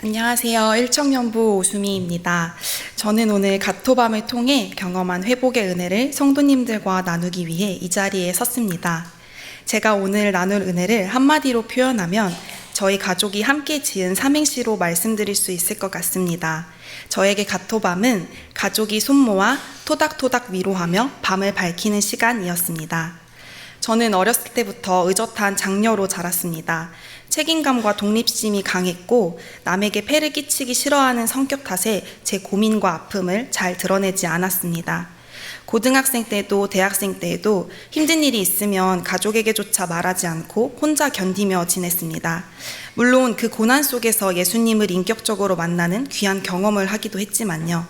안녕하세요. 일청년부 오수미입니다. 저는 오늘 가토밤을 통해 경험한 회복의 은혜를 성도님들과 나누기 위해 이 자리에 섰습니다. 제가 오늘 나눌 은혜를 한마디로 표현하면 저희 가족이 함께 지은 삼행시로 말씀드릴 수 있을 것 같습니다. 저에게 가토밤은 가족이 손모아 토닥토닥 위로하며 밤을 밝히는 시간이었습니다. 저는 어렸을 때부터 의젓한 장녀로 자랐습니다. 책임감과 독립심이 강했고 남에게 폐를 끼치기 싫어하는 성격 탓에 제 고민과 아픔을 잘 드러내지 않았습니다. 고등학생 때도 대학생 때에도 힘든 일이 있으면 가족에게조차 말하지 않고 혼자 견디며 지냈습니다. 물론 그 고난 속에서 예수님을 인격적으로 만나는 귀한 경험을 하기도 했지만요.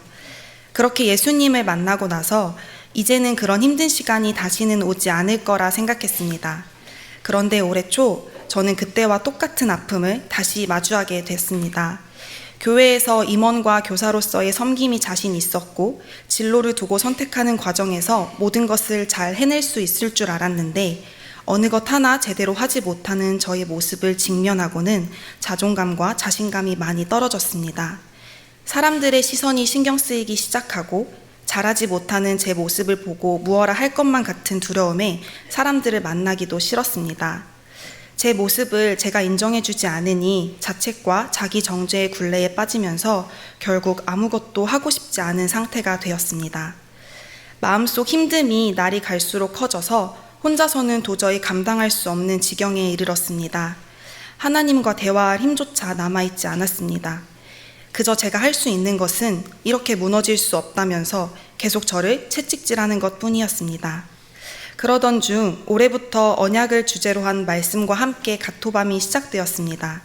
그렇게 예수님을 만나고 나서 이제는 그런 힘든 시간이 다시는 오지 않을 거라 생각했습니다. 그런데 올해 초 저는 그때와 똑같은 아픔을 다시 마주하게 됐습니다. 교회에서 임원과 교사로서의 섬김이 자신 있었고 진로를 두고 선택하는 과정에서 모든 것을 잘 해낼 수 있을 줄 알았는데 어느 것 하나 제대로 하지 못하는 저의 모습을 직면하고는 자존감과 자신감이 많이 떨어졌습니다. 사람들의 시선이 신경 쓰이기 시작하고 잘하지 못하는 제 모습을 보고 무엇라 할 것만 같은 두려움에 사람들을 만나기도 싫었습니다. 제 모습을 제가 인정해주지 않으니 자책과 자기 정죄의 굴레에 빠지면서 결국 아무것도 하고 싶지 않은 상태가 되었습니다. 마음속 힘듦이 날이 갈수록 커져서 혼자서는 도저히 감당할 수 없는 지경에 이르렀습니다. 하나님과 대화할 힘조차 남아있지 않았습니다. 그저 제가 할 수 있는 것은 이렇게 무너질 수 없다면서 계속 저를 채찍질하는 것뿐이었습니다. 그러던 중 올해부터 언약을 주제로 한 말씀과 함께 가토밤이 시작되었습니다.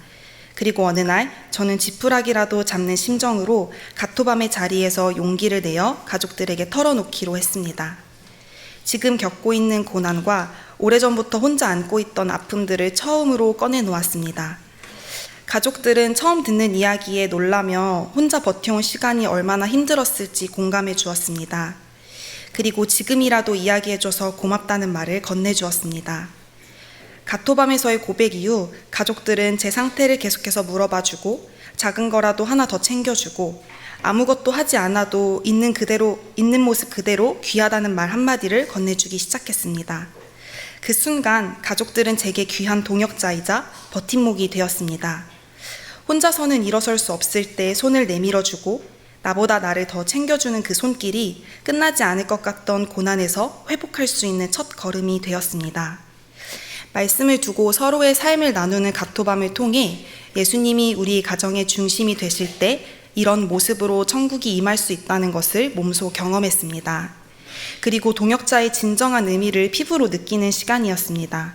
그리고 어느 날 저는 지푸라기라도 잡는 심정으로 가토밤의 자리에서 용기를 내어 가족들에게 털어놓기로 했습니다. 지금 겪고 있는 고난과 오래전부터 혼자 안고 있던 아픔들을 처음으로 꺼내놓았습니다. 가족들은 처음 듣는 이야기에 놀라며 혼자 버텨온 시간이 얼마나 힘들었을지 공감해 주었습니다. 그리고 지금이라도 이야기해줘서 고맙다는 말을 건네주었습니다. 가토밤에서의 고백 이후 가족들은 제 상태를 계속해서 물어봐주고 작은 거라도 하나 더 챙겨주고 아무것도 하지 않아도 있는 모습 그대로 귀하다는 말 한마디를 건네주기 시작했습니다. 그 순간 가족들은 제게 귀한 동역자이자 버팀목이 되었습니다. 혼자서는 일어설 수 없을 때 손을 내밀어주고 나보다 나를 더 챙겨주는 그 손길이 끝나지 않을 것 같던 고난에서 회복할 수 있는 첫 걸음이 되었습니다. 말씀을 두고 서로의 삶을 나누는 가토밤을 통해 예수님이 우리 가정의 중심이 되실 때 이런 모습으로 천국이 임할 수 있다는 것을 몸소 경험했습니다. 그리고 동역자의 진정한 의미를 피부로 느끼는 시간이었습니다.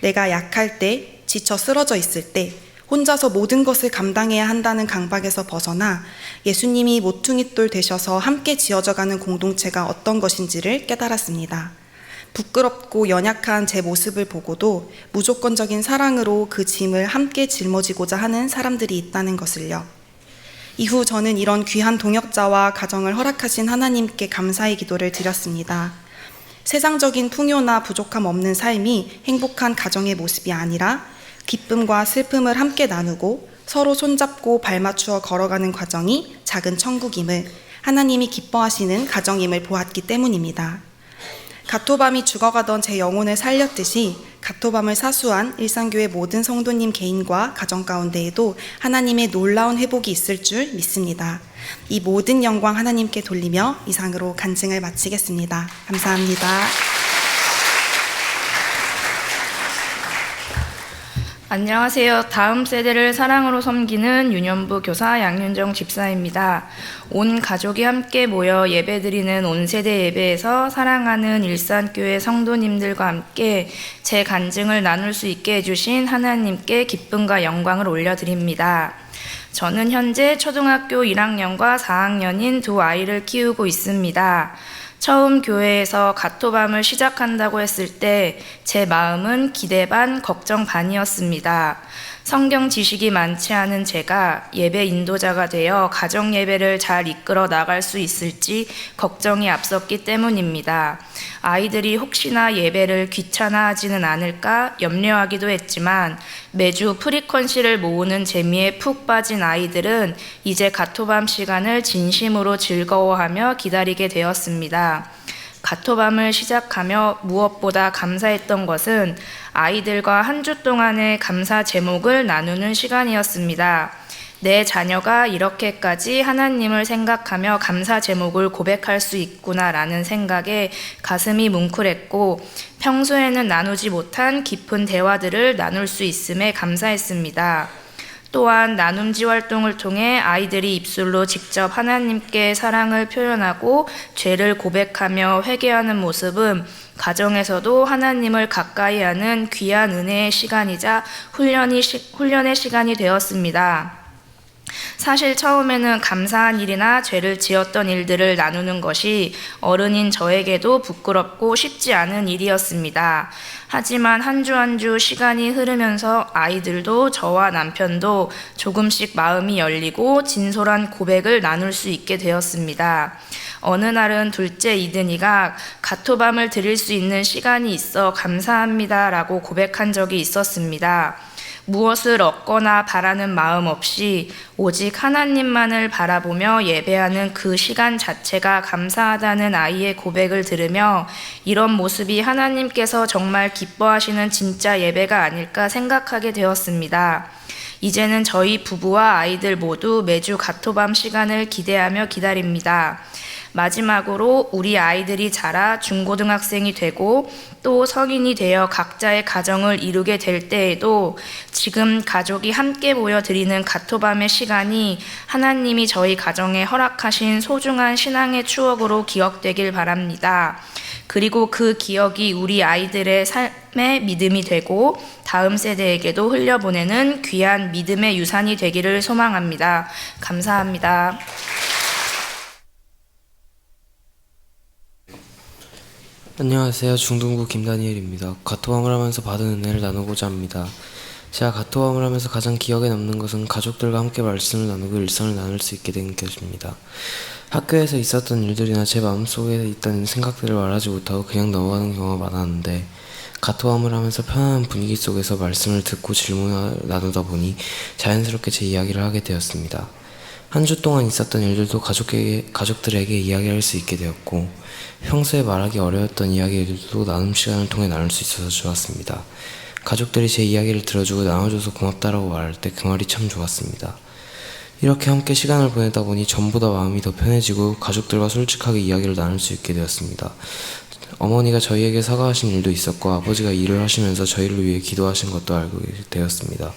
내가 약할 때, 지쳐 쓰러져 있을 때 혼자서 모든 것을 감당해야 한다는 강박에서 벗어나 예수님이 모퉁이돌 되셔서 함께 지어져가는 공동체가 어떤 것인지를 깨달았습니다. 부끄럽고 연약한 제 모습을 보고도 무조건적인 사랑으로 그 짐을 함께 짊어지고자 하는 사람들이 있다는 것을요. 이후 저는 이런 귀한 동역자와 가정을 허락하신 하나님께 감사의 기도를 드렸습니다. 세상적인 풍요나 부족함 없는 삶이 행복한 가정의 모습이 아니라 기쁨과 슬픔을 함께 나누고 서로 손잡고 발맞추어 걸어가는 과정이 작은 천국임을 하나님이 기뻐하시는 가정임을 보았기 때문입니다. 가토밤이 죽어가던 제 영혼을 살렸듯이 가토밤을 사수한 일산교회 모든 성도님 개인과 가정 가운데에도 하나님의 놀라운 회복이 있을 줄 믿습니다. 이 모든 영광 하나님께 돌리며 이상으로 간증을 마치겠습니다. 감사합니다. 안녕하세요. 다음 세대를 사랑으로 섬기는 유년부 교사 양윤정 집사입니다. 온 가족이 함께 모여 예배드리는 온 세대 예배에서 사랑하는 일산교회 성도님들과 함께 제 간증을 나눌 수 있게 해주신 하나님께 기쁨과 영광을 올려드립니다. 저는 현재 초등학교 1학년과 4학년인 두 아이를 키우고 있습니다. 처음 교회에서 가토밤을 시작한다고 했을 때 제 마음은 기대 반 걱정 반이었습니다. 성경 지식이 많지 않은 제가 예배 인도자가 되어 가정 예배를 잘 이끌어 나갈 수 있을지 걱정이 앞섰기 때문입니다. 아이들이 혹시나 예배를 귀찮아하지는 않을까 염려하기도 했지만 매주 프리퀀시를 모으는 재미에 푹 빠진 아이들은 이제 가토밤 시간을 진심으로 즐거워하며 기다리게 되었습니다. 가토밤을 시작하며 무엇보다 감사했던 것은 아이들과 한 주 동안의 감사 제목을 나누는 시간이었습니다. 내 자녀가 이렇게까지 하나님을 생각하며 감사 제목을 고백할 수 있구나라는 생각에 가슴이 뭉클했고 평소에는 나누지 못한 깊은 대화들을 나눌 수 있음에 감사했습니다. 또한 나눔지 활동을 통해 아이들이 입술로 직접 하나님께 사랑을 표현하고 죄를 고백하며 회개하는 모습은 가정에서도 하나님을 가까이 하는 귀한 은혜의 시간이자 훈련의 시간이 되었습니다. 사실 처음에는 감사한 일이나 죄를 지었던 일들을 나누는 것이 어른인 저에게도 부끄럽고 쉽지 않은 일이었습니다. 하지만 한 주 한 주 시간이 흐르면서 아이들도 저와 남편도 조금씩 마음이 열리고 진솔한 고백을 나눌 수 있게 되었습니다. 어느 날은 둘째 이든이가 가토밤을 드릴 수 있는 시간이 있어 감사합니다라고 고백한 적이 있었습니다. 무엇을 얻거나 바라는 마음 없이 오직 하나님만을 바라보며 예배하는 그 시간 자체가 감사하다는 아이의 고백을 들으며 이런 모습이 하나님께서 정말 기뻐하시는 진짜 예배가 아닐까 생각하게 되었습니다. 이제는 저희 부부와 아이들 모두 매주 가토밤 시간을 기대하며 기다립니다. 마지막으로 우리 아이들이 자라 중고등학생이 되고 또 성인이 되어 각자의 가정을 이루게 될 때에도 지금 가족이 함께 모여 드리는 가토밤의 시간이 하나님이 저희 가정에 허락하신 소중한 신앙의 추억으로 기억되길 바랍니다. 그리고 그 기억이 우리 아이들의 삶의 믿음이 되고 다음 세대에게도 흘려보내는 귀한 믿음의 유산이 되기를 소망합니다. 감사합니다. 안녕하세요. 중등부 김다니엘입니다. 가토밤을 하면서 받은 은혜를 나누고자 합니다. 제가 가토밤을 하면서 가장 기억에 남는 것은 가족들과 함께 말씀을 나누고 일상을 나눌 수 있게 된 것입니다. 학교에서 있었던 일들이나 제 마음속에 있던 생각들을 말하지 못하고 그냥 넘어가는 경우가 많았는데 가토밤을 하면서 편안한 분위기 속에서 말씀을 듣고 질문을 나누다 보니 자연스럽게 제 이야기를 하게 되었습니다. 한 주 동안 있었던 일들도 가족들에게 이야기할 수 있게 되었고 평소에 말하기 어려웠던 이야기들도 나눔 시간을 통해 나눌 수 있어서 좋았습니다. 가족들이 제 이야기를 들어주고 나눠줘서 고맙다라고 말할 때 그 말이 참 좋았습니다. 이렇게 함께 시간을 보내다 보니 전보다 마음이 더 편해지고 가족들과 솔직하게 이야기를 나눌 수 있게 되었습니다. 어머니가 저희에게 사과하신 일도 있었고 아버지가 일을 하시면서 저희를 위해 기도하신 것도 알고 되었습니다.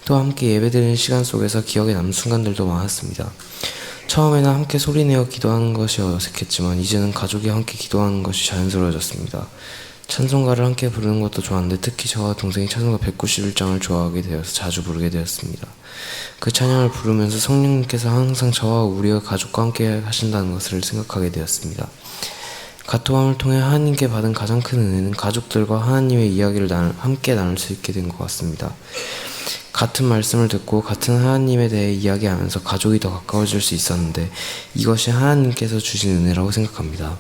또 함께 예배드리는 시간 속에서 기억에 남는 순간들도 많았습니다. 처음에는 함께 소리내어 기도하는 것이 어색했지만 이제는 가족이 함께 기도하는 것이 자연스러워졌습니다. 찬송가를 함께 부르는 것도 좋았는데 특히 저와 동생이 찬송가 191장을 좋아하게 되어서 자주 부르게 되었습니다. 그 찬양을 부르면서 성령님께서 항상 저와 우리의 가족과 함께 하신다는 것을 생각하게 되었습니다. 가토밤을 통해 하나님께 받은 가장 큰 은혜는 가족들과 하나님의 이야기를 함께 나눌 수 있게 된 것 같습니다. 같은 말씀을 듣고 같은 하나님에 대해 이야기하면서 가족이 더 가까워질 수 있었는데 이것이 하나님께서 주신 은혜라고 생각합니다.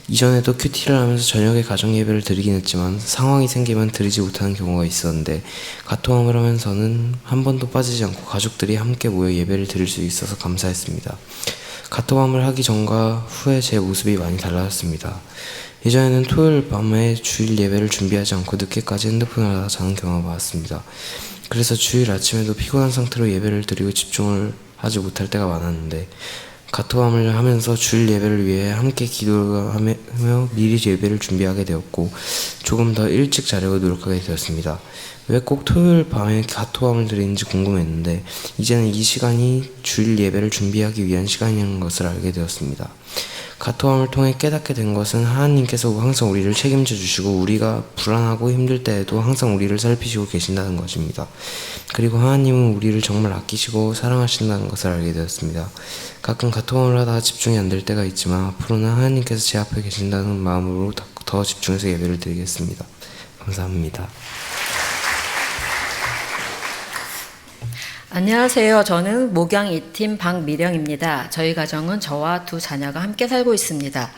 이전에도 큐티를 하면서 저녁에 가정 예배를 드리긴 했지만 상황이 생기면 드리지 못하는 경우가 있었는데 가토밤을 하면서는 한 번도 빠지지 않고 가족들이 함께 모여 예배를 드릴 수 있어서 감사했습니다. 가토밤을 하기 전과 후에 제 모습이 많이 달라졌습니다. 예전에는 토요일 밤에 주일 예배를 준비하지 않고 늦게까지 핸드폰을 하다 자는 경우가 많았습니다. 그래서 주일 아침에도 피곤한 상태로 예배를 드리고 집중을 하지 못할 때가 많았는데 가토밤을 하면서 주일 예배를 위해 함께 기도하며 미리 예배를 준비하게 되었고 조금 더 일찍 자려고 노력하게 되었습니다. 왜 꼭 토요일 밤에 가토밤을 드리는지 궁금했는데 이제는 이 시간이 주일 예배를 준비하기 위한 시간이라는 것을 알게 되었습니다. 가토밤을 통해 깨닫게 된 것은 하나님께서 항상 우리를 책임져 주시고 우리가 불안하고 힘들 때에도 항상 우리를 살피시고 계신다는 것입니다. 그리고 하나님은 우리를 정말 아끼시고 사랑하신다는 것을 알게 되었습니다. 가끔 가토밤을 하다가 집중이 안 될 때가 있지만 앞으로는 하나님께서 제 앞에 계신다는 마음으로 더 집중해서 예배를 드리겠습니다. 감사합니다. 안녕하세요. 저는 목양 2팀 박미령입니다. 저희 가정은 저와 두 자녀가 함께 살고 있습니다.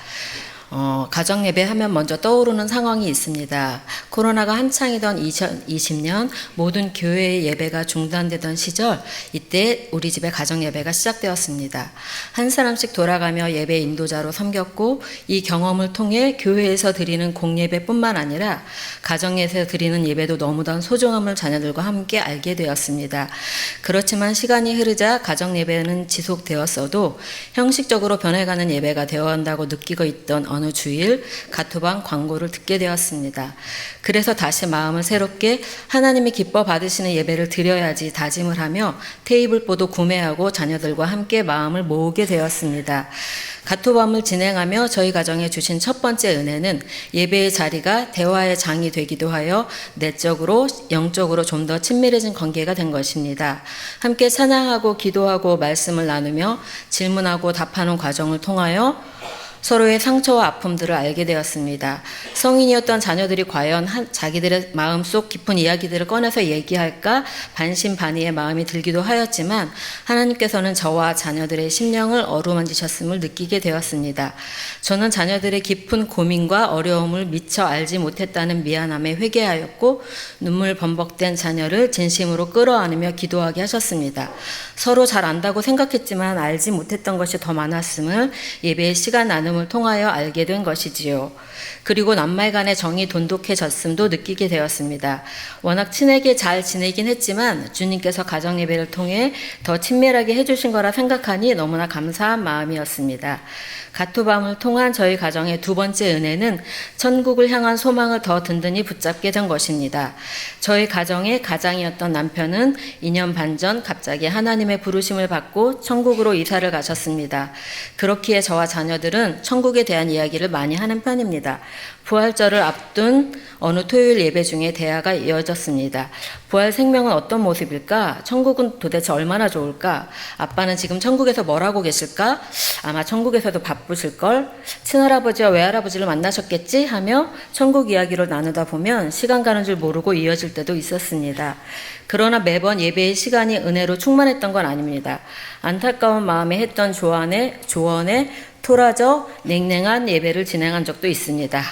가정 예배하면 먼저 떠오르는 상황이 있습니다. 코로나가 한창이던 2020년 모든 교회의 예배가 중단되던 시절, 이때 우리 집에 가정 예배가 시작되었습니다. 한 사람씩 돌아가며 예배 인도자로 섬겼고, 이 경험을 통해 교회에서 드리는 공예배뿐만 아니라 가정에서 드리는 예배도 너무나 소중함을 자녀들과 함께 알게 되었습니다. 그렇지만 시간이 흐르자 가정 예배는 지속되었어도 형식적으로 변해가는 예배가 되어야 한다고 느끼고 있던 어느 주일 가토방 광고를 듣게 되었습니다. 그래서 다시 마음을 새롭게 하나님이 기뻐 받으시는 예배를 드려야지 다짐을 하며 테이블보도 구매하고 자녀들과 함께 마음을 모으게 되었습니다. 가토밤을 진행하며 저희 가정에 주신 첫 번째 은혜는 예배의 자리가 대화의 장이 되기도 하여 내적으로 영적으로 좀 더 친밀해진 관계가 된 것입니다. 함께 찬양하고 기도하고 말씀을 나누며 질문하고 답하는 과정을 통하여 서로의 상처와 아픔들을 알게 되었습니다. 성인이었던 자녀들이 과연 자기들의 마음속 깊은 이야기들을 꺼내서 얘기할까 반신반의의 마음이 들기도 하였지만, 하나님께서는 저와 자녀들의 심령을 어루만지셨음을 느끼게 되었습니다. 저는 자녀들의 깊은 고민과 어려움을 미처 알지 못했다는 미안함에 회개하였고, 눈물 범벅된 자녀를 진심으로 끌어안으며 기도하게 하셨습니다. 서로 잘 안다고 생각했지만 알지 못했던 것이 더 많았음을 예배의 시간 나눔을 통하여 알게 된 것이지요. 그리고 낱말간의 정이 돈독해졌음도 느끼게 되었습니다. 워낙 친하게 잘 지내긴 했지만 주님께서 가정 예배를 통해 더 친밀하게 해주신 거라 생각하니 너무나 감사한 마음이었습니다. 가토밤을 통한 저희 가정의 두 번째 은혜는 천국을 향한 소망을 더 든든히 붙잡게 된 것입니다. 저희 가정의 가장이었던 남편은 2년 반 전 갑자기 하나님의 부르심을 받고 천국으로 이사를 가셨습니다. 그렇기에 저와 자녀들은 천국에 대한 이야기를 많이 하는 편입니다. 부활절을 앞둔 어느 토요일 예배 중에 대화가 이어졌습니다. 부활 생명은 어떤 모습일까? 천국은 도대체 얼마나 좋을까? 아빠는 지금 천국에서 뭘 하고 계실까? 아마 천국에서도 바쁘실걸? 친할아버지와 외할아버지를 만나셨겠지? 하며 천국 이야기를 나누다 보면 시간 가는 줄 모르고 이어질 때도 있었습니다. 그러나 매번 예배의 시간이 은혜로 충만했던 건 아닙니다. 안타까운 마음에 했던 조언에 토라져 냉랭한 예배를 진행한 적도 있습니다.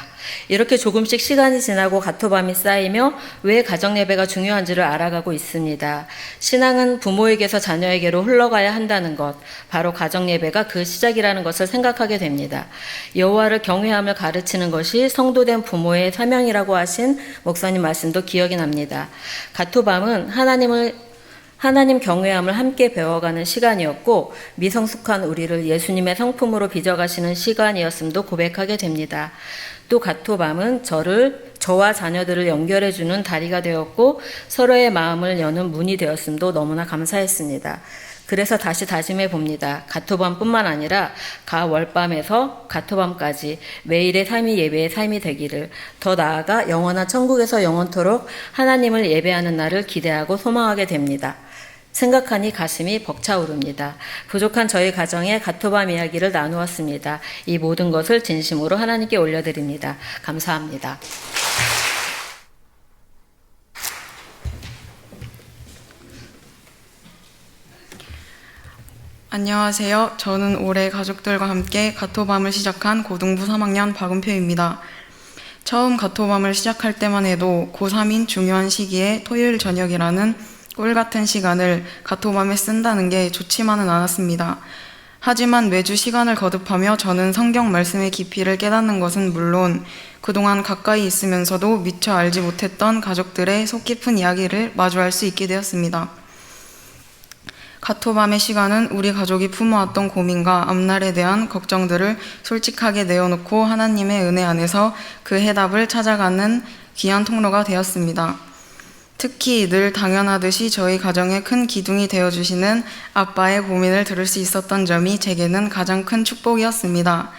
이렇게 조금씩 시간이 지나고 가토밤이 쌓이며 왜 가정 예배가 중요한지를 알아가고 있습니다. 신앙은 부모에게서 자녀에게로 흘러가야 한다는 것, 바로 가정 예배가 그 시작이라는 것을 생각하게 됩니다. 여호와를 경외함을 가르치는 것이 성도된 부모의 사명이라고 하신 목사님 말씀도 기억이 납니다. 가토밤은 하나님 경외함을 함께 배워가는 시간이었고, 미성숙한 우리를 예수님의 성품으로 빚어가시는 시간이었음도 고백하게 됩니다. 또 가토밤은 저와 자녀들을 연결해주는 다리가 되었고, 서로의 마음을 여는 문이 되었음도 너무나 감사했습니다. 그래서 다시 다짐해 봅니다. 가토밤뿐만 아니라 가월밤에서 가토밤까지 매일의 삶이 예배의 삶이 되기를, 더 나아가 영원한 천국에서 영원토록 하나님을 예배하는 날을 기대하고 소망하게 됩니다. 생각하니 가슴이 벅차오릅니다. 부족한 저희 가정의 가토밤 이야기를 나누었습니다. 이 모든 것을 진심으로 하나님께 올려드립니다. 감사합니다. 안녕하세요. 저는 올해 가족들과 함께 가토밤을 시작한 고등부 3학년 박은표입니다. 처음 가토밤을 시작할 때만 해도 고3인 중요한 시기에 토요일 저녁이라는 꿀 같은 시간을 가토밤에 쓴다는 게 좋지만은 않았습니다. 하지만 매주 시간을 거듭하며 저는 성경 말씀의 깊이를 깨닫는 것은 물론 그동안 가까이 있으면서도 미처 알지 못했던 가족들의 속 깊은 이야기를 마주할 수 있게 되었습니다. 가토밤의 시간은 우리 가족이 품어왔던 고민과 앞날에 대한 걱정들을 솔직하게 내어놓고 하나님의 은혜 안에서 그 해답을 찾아가는 귀한 통로가 되었습니다. 특히 늘 당연하듯이 저희 가정의 큰 기둥이 되어주시는 아빠의 고민을 들을 수 있었던 점이 제게는 가장 큰 축복이었습니다.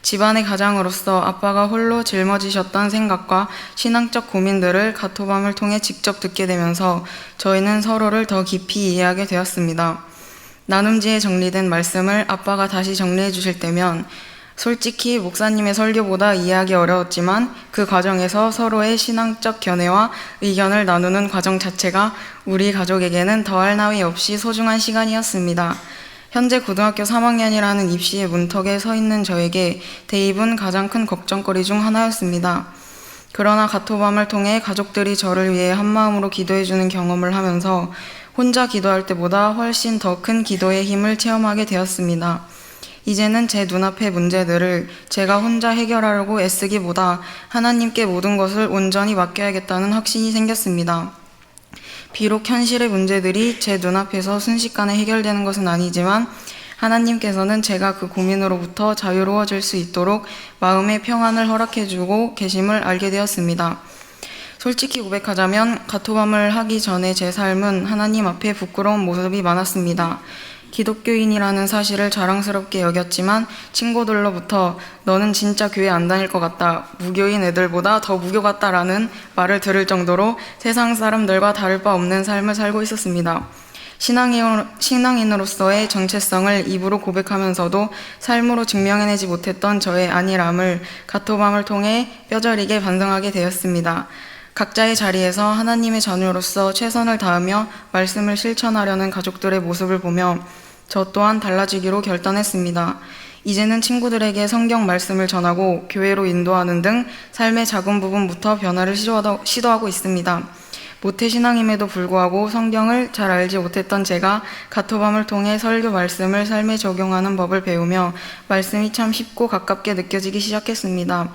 집안의 가장으로서 아빠가 홀로 짊어지셨던 생각과 신앙적 고민들을 가토밤을 통해 직접 듣게 되면서 저희는 서로를 더 깊이 이해하게 되었습니다. 나눔지에 정리된 말씀을 아빠가 다시 정리해 주실 때면 솔직히 목사님의 설교보다 이해하기 어려웠지만 그 과정에서 서로의 신앙적 견해와 의견을 나누는 과정 자체가 우리 가족에게는 더할 나위 없이 소중한 시간이었습니다. 현재 고등학교 3학년이라는 입시의 문턱에 서 있는 저에게 대입은 가장 큰 걱정거리 중 하나였습니다. 그러나 가토밤을 통해 가족들이 저를 위해 한마음으로 기도해주는 경험을 하면서 혼자 기도할 때보다 훨씬 더 큰 기도의 힘을 체험하게 되었습니다. 이제는 제 눈앞의 문제들을 제가 혼자 해결하려고 애쓰기보다 하나님께 모든 것을 온전히 맡겨야겠다는 확신이 생겼습니다. 비록 현실의 문제들이 제 눈앞에서 순식간에 해결되는 것은 아니지만 하나님께서는 제가 그 고민으로부터 자유로워질 수 있도록 마음의 평안을 허락해주고 계심을 알게 되었습니다. 솔직히 고백하자면 가토밤을 하기 전에 제 삶은 하나님 앞에 부끄러운 모습이 많았습니다. 기독교인이라는 사실을 자랑스럽게 여겼지만 친구들로부터 너는 진짜 교회 안 다닐 것 같다, 무교인 애들보다 더 무교 같다라는 말을 들을 정도로 세상 사람들과 다를 바 없는 삶을 살고 있었습니다. 신앙인으로서의 정체성을 입으로 고백하면서도 삶으로 증명해내지 못했던 저의 안일함을 가토밤을 통해 뼈저리게 반성하게 되었습니다. 각자의 자리에서 하나님의 자녀로서 최선을 다하며 말씀을 실천하려는 가족들의 모습을 보며 저 또한 달라지기로 결단했습니다. 이제는 친구들에게 성경 말씀을 전하고 교회로 인도하는 등 삶의 작은 부분부터 변화를 시도하고 있습니다. 모태신앙임에도 불구하고 성경을 잘 알지 못했던 제가 가토밤을 통해 설교 말씀을 삶에 적용하는 법을 배우며 말씀이 참 쉽고 가깝게 느껴지기 시작했습니다.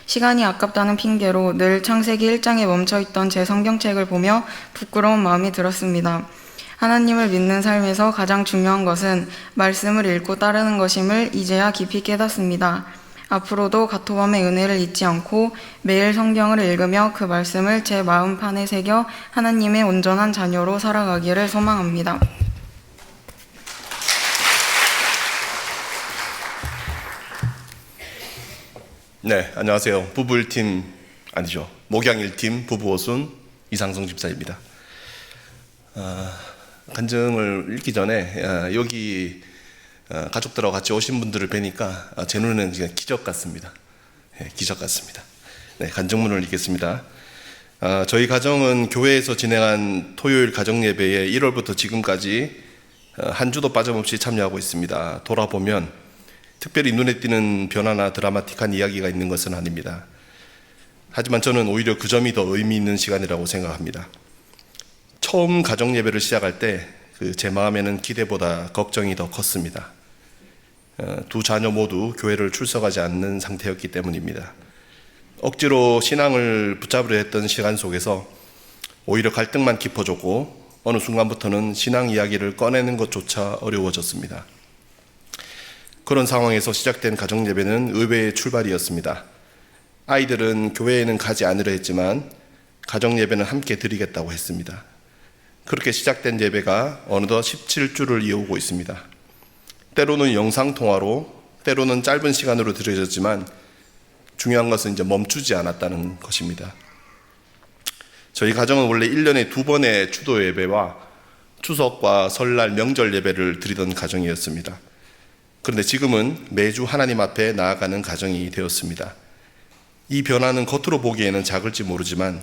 시간이 아깝다는 핑계로 늘 창세기 1장에 멈춰있던 제 성경책을 보며 부끄러운 마음이 들었습니다. 하나님을 믿는 삶에서 가장 중요한 것은 말씀을 읽고 따르는 것임을 이제야 깊이 깨닫습니다. 앞으로도 가토밤의 은혜를 잊지 않고 매일 성경을 읽으며 그 말씀을 제 마음판에 새겨 하나님의 온전한 자녀로 살아가기를 소망합니다. 네, 안녕하세요. 부부 1팀 아니죠. 목양 1팀 부부 오순 이상성 집사입니다. 간증을 읽기 전에 여기 가족들하고 같이 오신 분들을 뵈니까 제 눈에는 그냥 기적 같습니다. 기적 같습니다. 네, 간증문을 읽겠습니다. 저희 가정은 교회에서 진행한 토요일 가정 예배에 1월부터 지금까지 한 주도 빠짐없이 참여하고 있습니다. 돌아보면 특별히 눈에 띄는 변화나 드라마틱한 이야기가 있는 것은 아닙니다. 하지만 저는 오히려 그 점이 더 의미 있는 시간이라고 생각합니다. 처음 가정 예배를 시작할 때 제 마음에는 기대보다 걱정이 더 컸습니다. 두 자녀 모두 교회를 출석하지 않는 상태였기 때문입니다. 억지로 신앙을 붙잡으려 했던 시간 속에서 오히려 갈등만 깊어졌고 어느 순간부터는 신앙 이야기를 꺼내는 것조차 어려워졌습니다. 그런 상황에서 시작된 가정 예배는 의외의 출발이었습니다. 아이들은 교회에는 가지 않으려 했지만 가정 예배는 함께 드리겠다고 했습니다. 그렇게 시작된 예배가 어느덧 17주를 이어오고 있습니다. 때로는 영상통화로, 때로는 짧은 시간으로 드려졌지만 중요한 것은 이제 멈추지 않았다는 것입니다. 저희 가정은 원래 1년에 2번의 추도 예배와 추석과 설날 명절 예배를 드리던 가정이었습니다. 그런데 지금은 매주 하나님 앞에 나아가는 가정이 되었습니다. 이 변화는 겉으로 보기에는 작을지 모르지만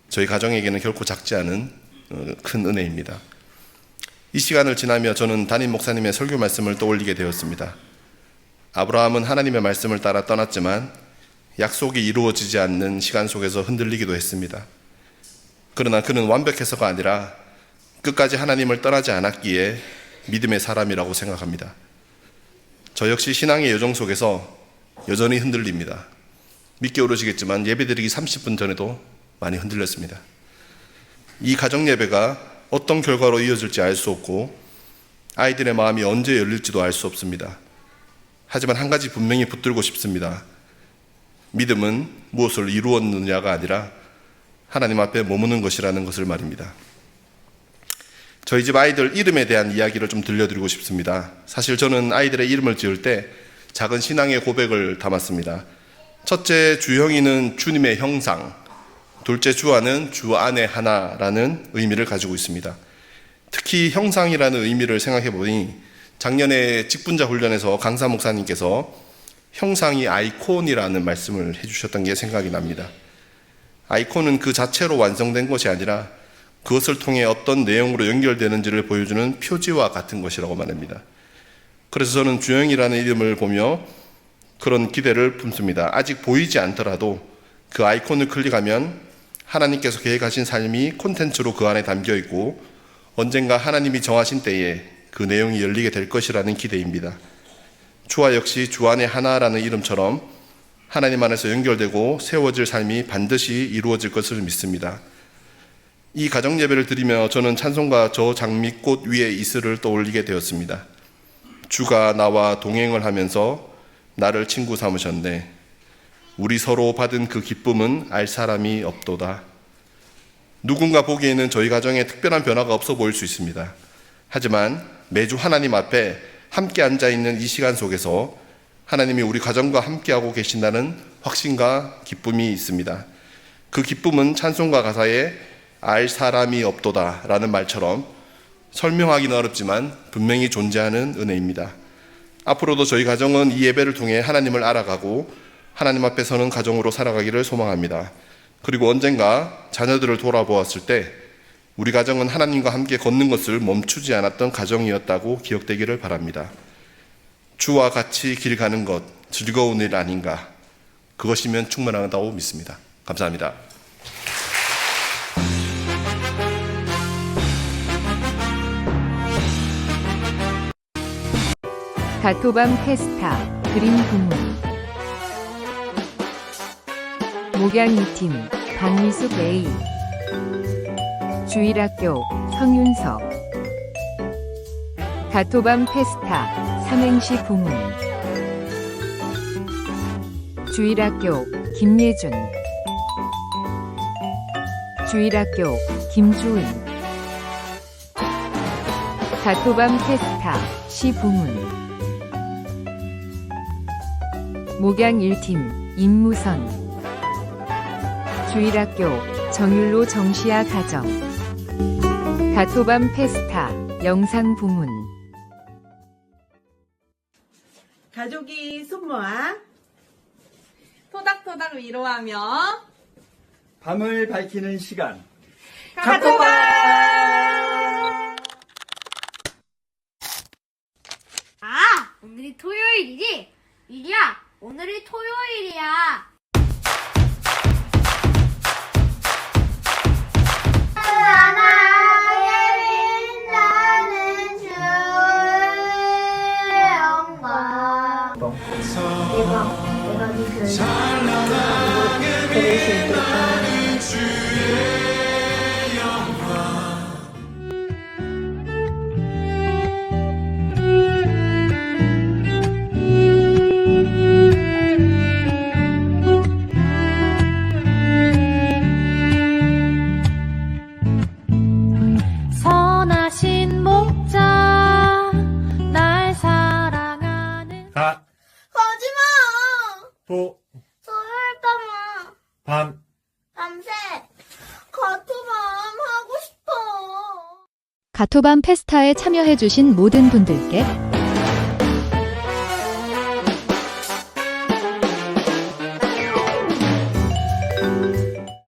저희 가정에게는 결코 작지 않은 큰 은혜입니다. 이 시간을 지나며 저는 담임 목사님의 설교 말씀을 떠올리게 되었습니다. 아브라함은 하나님의 말씀을 따라 떠났지만 약속이 이루어지지 않는 시간 속에서 흔들리기도 했습니다. 그러나 그는 완벽해서가 아니라 끝까지 하나님을 떠나지 않았기에 믿음의 사람이라고 생각합니다. 저 역시 신앙의 여정 속에서 여전히 흔들립니다. 믿기 어려우시겠지만 예배드리기 30분 전에도 많이 흔들렸습니다. 이 가정 예배가 어떤 결과로 이어질지 알 수 없고 아이들의 마음이 언제 열릴지도 알 수 없습니다. 하지만 한 가지 분명히 붙들고 싶습니다. 믿음은 무엇을 이루었느냐가 아니라 하나님 앞에 머무는 것이라는 것을 말입니다. 저희 집 아이들 이름에 대한 이야기를 좀 들려드리고 싶습니다. 사실 저는 아이들의 이름을 지을 때 작은 신앙의 고백을 담았습니다. 첫째 주형이는 주님의 형상, 둘째 주아는 주 안에 하나라는 의미를 가지고 있습니다. 특히 형상이라는 의미를 생각해 보니 작년에 직분자 훈련에서 강사 목사님께서 형상이 아이콘이라는 말씀을 해주셨던 게 생각이 납니다. 아이콘은 그 자체로 완성된 것이 아니라 그것을 통해 어떤 내용으로 연결되는지를 보여주는 표지와 같은 것이라고 말합니다. 그래서 저는 주영이라는 이름을 보며 그런 기대를 품습니다. 아직 보이지 않더라도 그 아이콘을 클릭하면 하나님께서 계획하신 삶이 콘텐츠로 그 안에 담겨 있고 언젠가 하나님이 정하신 때에 그 내용이 열리게 될 것이라는 기대입니다. 주와 역시 주 안에 하나라는 이름처럼 하나님 안에서 연결되고 세워질 삶이 반드시 이루어질 것을 믿습니다. 이 가정 예배를 드리며 저는 찬송가 저 장미꽃 위에 이슬을 떠올리게 되었습니다. 주가 나와 동행을 하면서 나를 친구 삼으셨네. 우리 서로 받은 그 기쁨은 알 사람이 없도다. 누군가 보기에는 저희 가정에 특별한 변화가 없어 보일 수 있습니다. 하지만 매주 하나님 앞에 함께 앉아있는 이 시간 속에서 하나님이 우리 가정과 함께하고 계신다는 확신과 기쁨이 있습니다. 그 기쁨은 찬송가 가사에 알 사람이 없도다 라는 말처럼 설명하기는 어렵지만 분명히 존재하는 은혜입니다. 앞으로도 저희 가정은 이 예배를 통해 하나님을 알아가고 하나님 앞에 서는 가정으로 살아가기를 소망합니다. 그리고 언젠가 자녀들을 돌아보았을 때 우리 가정은 하나님과 함께 걷는 것을 멈추지 않았던 가정이었다고 기억되기를 바랍니다. 주와 같이 길 가는 것 즐거운 일 아닌가? 그것이면 충분하다고 믿습니다. 감사합니다. 가토밤 페스타 그림 부문 목양 2팀 박미숙 A 주일학교 성윤석 가토밤 페스타 삼행시 부문 주일학교 김예준 주일학교 김주은 가토밤 페스타 시 부문 목양 1팀 임무선 주일학교 정율로 정시아 가정 가토밤 페스타 영상 부문 가족이 손모아 토닥토닥 위로하며 밤을 밝히는 시간 가토밤 오늘이 토요일이지? 이리야, 오늘이 토요일이야. 하나님의 빛나는 주의 영광. 선하신 목자 날 사랑하는 거짓말 설까마 밤새 가토밤 하고 싶어. 가토밤 페스타에 참여해주신 모든 분들께